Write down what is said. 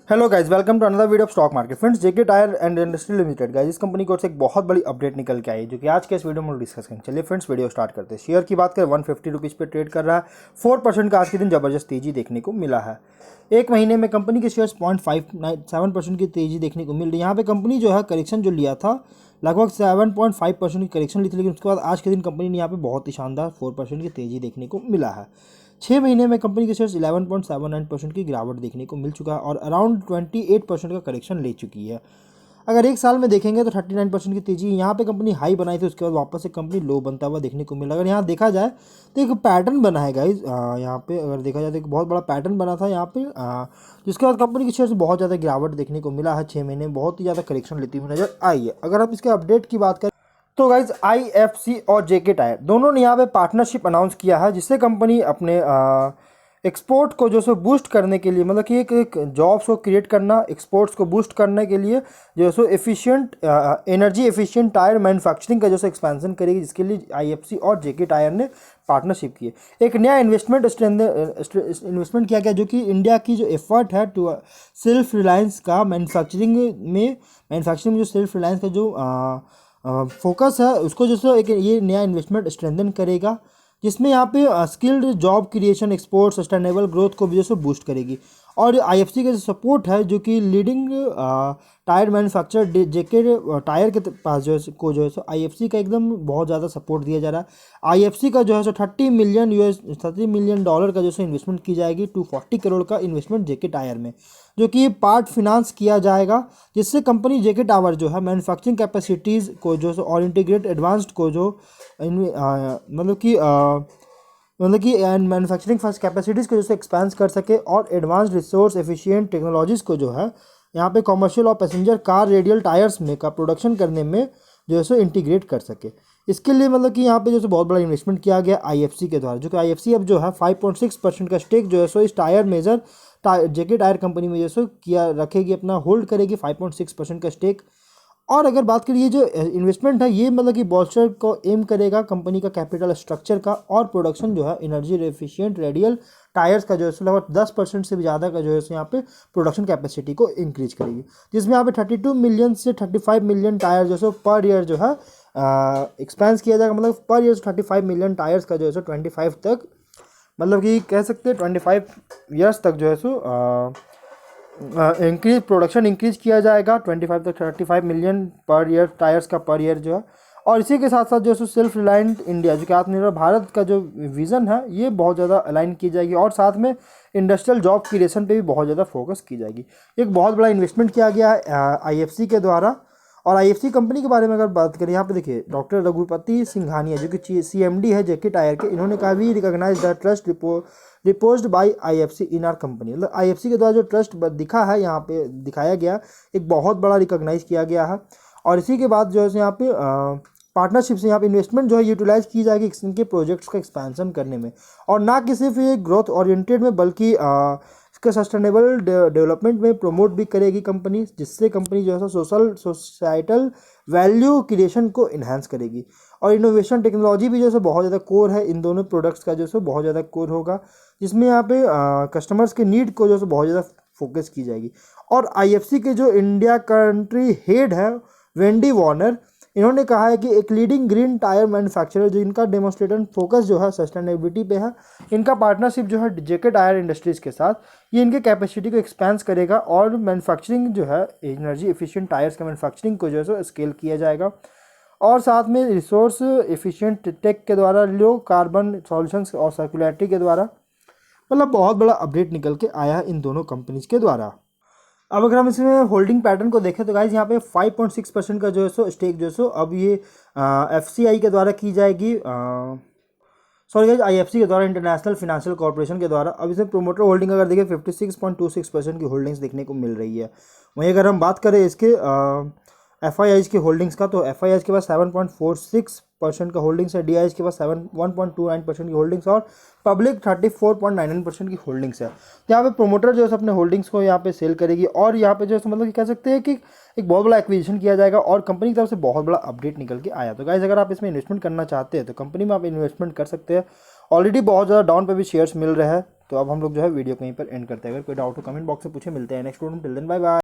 Hello guys, welcome to another video of stock market. Friends, JK tyre and industry limited guys, इस company की ओर से एक बहुत बड़ी अपडेट निकल के आई है जो कि आज के इस वीडियो में डिस्कस करेंगे। चलिए फ्रेंड्स, वीडियो स्टार्ट करते हैं। शेयर की बात करें 150 रुपीज़ पे ट्रेड कर रहा है। 4% का आज के दिन जबरदस्त तेजी देखने को मिला है। एक महीने में कंपनी के शेयर्स 0.57% की तेजी देखने को मिल रही है। यहाँ पे कंपनी जो है करेक्शन जो लिया था लगभग 7.5% की करेक्शन ली थी, लेकिन उसके बाद आज के दिन कंपनी ने यहाँ पे बहुत ही शानदार 4% की तेजी देखने को मिला है। 6 महीने में कंपनी के शेयर्स 11.79% की गिरावट देखने को मिल चुका है और अराउंड 28% का करेक्शन ले चुकी है। अगर एक साल में देखेंगे तो 39% की तेजी यहाँ पे कंपनी हाई बनाई थी, उसके बाद वापस से कंपनी लो बनता हुआ देखने को मिला। अगर यहाँ देखा जाए तो एक पैटर्न बना है गाइज, यहाँ पे अगर देखा जाए तो एक बहुत बड़ा पैटर्न बना था यहाँ पे, जिसके बाद कंपनी के शेयर्स बहुत ज़्यादा गिरावट देखने को मिला है। 6 महीने में बहुत ही ज़्यादा करेक्शन लेती हुई नजर आई है। अगर हम इसके अपडेट की बात करें तो गाइज आईएफसी और जेके टायर दोनों ने यहाँ पे पार्टनरशिप अनाउंस किया है, जिससे कंपनी अपने एक्सपोर्ट को जो सो बूस्ट करने के लिए, मतलब कि एक जॉब्स को क्रिएट करना, एक्सपोर्ट्स को बूस्ट करने के लिए जो so efficient energy efficient tyre manufacturing का जो सो एक्सपेंशन करेगी, जिसके लिए आईएफसी और जेके टायर ने पार्टनरशिप की है। एक नया इन्वेस्टमेंट किया गया जो कि इंडिया की जो एफर्ट है टू सेल्फ रिलायंस का मैन्युफैक्चरिंग में जो सेल्फ रिलायंस का जो फोकस है उसको जो सो एक ये नया इन्वेस्टमेंट स्ट्रेंथन करेगा, जिसमें यहाँ पे skilled job creation, export, sustainable growth को भी जो सो बूस्ट करेगी। और आईएफसी का जो सपोर्ट है जो कि लीडिंग टायर मैन्युफैक्चरर जेके टायर के पास जो है को जो है सो आईएफसी का एकदम बहुत ज़्यादा सपोर्ट दिया जा रहा है। आईएफसी का जो है सो $30 मिलियन का जो है इन्वेस्टमेंट की जाएगी। 240 करोड़ का इन्वेस्टमेंट जेके टायर में, जो कि पार्ट फिनांस किया जाएगा, जिससे कंपनी जेके टावर जो है मैन्युफैक्चरिंग कैपेसिटीज़ को जो और इंटीग्रेट एडवांस्ड को जो मतलब कि एंड मैन्युफैक्चरिंग फर्स्ट कैपेसिटीज़ को जैसे एक्सपेंड कर सके और एडवांस रिसोर्स एफिशिएंट टेक्नोलॉजीज़ को जो है यहाँ पे कमर्शियल और पैसेंजर कार रेडियल टायर्स में का प्रोडक्शन करने में जो है सो इंटीग्रेट कर सके। इसके लिए मतलब कि यहाँ पे जो है बहुत बड़ा इन्वेस्टमेंट किया गया आईएफसी के द्वारा, जो कि आईएफसी अब जो है 5.6% का स्टेक जो है सो इस जेके टायर कंपनी में जो है सो किया रखेगी, अपना होल्ड करेगी 5.6% का स्टेक। और अगर बात करिए जो इन्वेस्टमेंट है, ये मतलब कि बॉस्टर को एम करेगा कंपनी का कैपिटल स्ट्रक्चर का और प्रोडक्शन जो है एनर्जी एफिशिएंट रेडियल टायर्स का जो है लगभग 10% से भी ज़्यादा का जो है यहाँ पे प्रोडक्शन कैपेसिटी को इंक्रीज करेगी, जिसमें यहाँ पे 32 मिलियन से 35 मिलियन टायर जो है पर ईयर जो है एक्सपेंस किया जाएगा। मतलब पर ईयर 35 मिलियन टायर्स का जो है 25 तक, मतलब कि कह सकते हैं 25 ईयर्स तक जो है सो प्रोडक्शन इंक्रीज किया जाएगा 25 तक 35 मिलियन पर ईयर टायर्स का पर ईयर जो है। और इसी के साथ साथ जो है सेल्फ रिलायंट इंडिया, जो कि आत्मनिर्भर भारत का जो विज़न है, ये बहुत ज़्यादा अलाइन की जाएगी और साथ में इंडस्ट्रियल जॉब क्रिएशन पे भी बहुत ज़्यादा फोकस की जाएगी। एक बहुत बड़ा इन्वेस्टमेंट किया गया है आईएफसी के द्वारा। और आईएफसी कंपनी के बारे में अगर बात करें, यहाँ पे देखिए डॉक्टर रघुपति सिंघानिया जो कि सीएमडी है जेके टायर के, इन्होंने कहा भी recognise the trust reposed by IFC in R company. मतलब आईएफसी के द्वारा जो ट्रस्ट दिखा है, यहाँ पे दिखाया गया, एक बहुत बड़ा रिकॉग्नाइज किया गया है। और इसी के बाद जो है यहाँ पे पार्टनरशिप से यहाँ पे इन्वेस्टमेंट जो है यूटिलाइज की जाएगी इनके प्रोजेक्ट्स का एक्सपेंशन करने में, और ना कि सिर्फ ये ग्रोथ ओरिएंटेड में बल्कि इसके सस्टेनेबल डेवलपमेंट में प्रमोट भी करेगी कंपनी, जिससे कंपनी जो है सोसाइटल वैल्यू क्रिएशन को इन्हांस करेगी। और इनोवेशन टेक्नोलॉजी भी जो है बहुत ज़्यादा कोर है, इन दोनों प्रोडक्ट्स का जो है बहुत ज़्यादा कोर होगा, जिसमें यहाँ पे कस्टमर्स के नीड को जो है बहुत ज़्यादा फोकस की जाएगी। और आईएफसी के जो इंडिया कंट्री हेड है वेंडी वॉर्नर, इन्होंने कहा है कि एक लीडिंग ग्रीन टायर मैन्युफैक्चरर जो इनका डेमोन्स्ट्रेटेड फोकस जो है सस्टेनेबिलिटी पे है, इनका पार्टनरशिप जो है जेके टायर इंडस्ट्रीज़ के साथ, ये इनके कैपेसिटी को एक्सपेंस करेगा और मैन्युफैक्चरिंग जो है एनर्जी एफिशिएंट टायर्स के मैन्युफैक्चरिंग को जो है सो स्केल किया जाएगा। और साथ में रिसोर्स एफिशिएंट टेक के द्वारा, लो कार्बन सॉल्यूशंस और सर्कुलरिटी के द्वारा, मतलब बहुत बड़ा अपडेट निकल के आया है इन दोनों कंपनीज के द्वारा। अब अगर हम इसमें होल्डिंग पैटर्न को देखें तो गाइज यहाँ पे 5.6% का जो है सो स्टेक जो है सो अब ये एफसीआई के द्वारा की जाएगी, सॉरी गाइज आईएफसी के द्वारा, इंटरनेशनल फाइनेंशियल कॉर्पोरेशन के द्वारा। अब इसमें प्रोमोटर होल्डिंग अगर देखें 56.26% की होल्डिंग्स देखने को मिल रही है। वहीं अगर हम बात करें इसके एफआईआईज की होल्डिंग्स का, तो एफआईआईज के पास 7.46% का होल्डिंग्स है, डीआईज के पास 1.29% की होल्डिंग्स और पब्लिक 34.99% की होल्डिंग्स है। तो यहाँ पे प्रोमोटर जो है अपने होल्डिंग्स को यहाँ पे सेल करेगी और यहाँ पे जो है मतलब कि कह सकते हैं कि एक बहुत बड़ा एक्विजिशन किया जाएगा और कंपनी की तरफ से बहुत बड़ा अपडेट निकल के आया। तो गाइस, अगर आप इसमें इन्वेस्टमेंट करना चाहते हैं तो कंपनी में आप इन्वेस्टमेंट कर सकते हैं। ऑलरेडी बहुत ज़्यादा डाउन पे भी शेयर्स मिल रहे हैं, तो अब हम लोग जो है वीडियो कहीं पर एंड करते हैं। अगर कोई डाउट हो कमेंट बॉक्स से पूछे। मिलते हैं नेक्स्ट वीडियो में, टिल देन बाय बाय।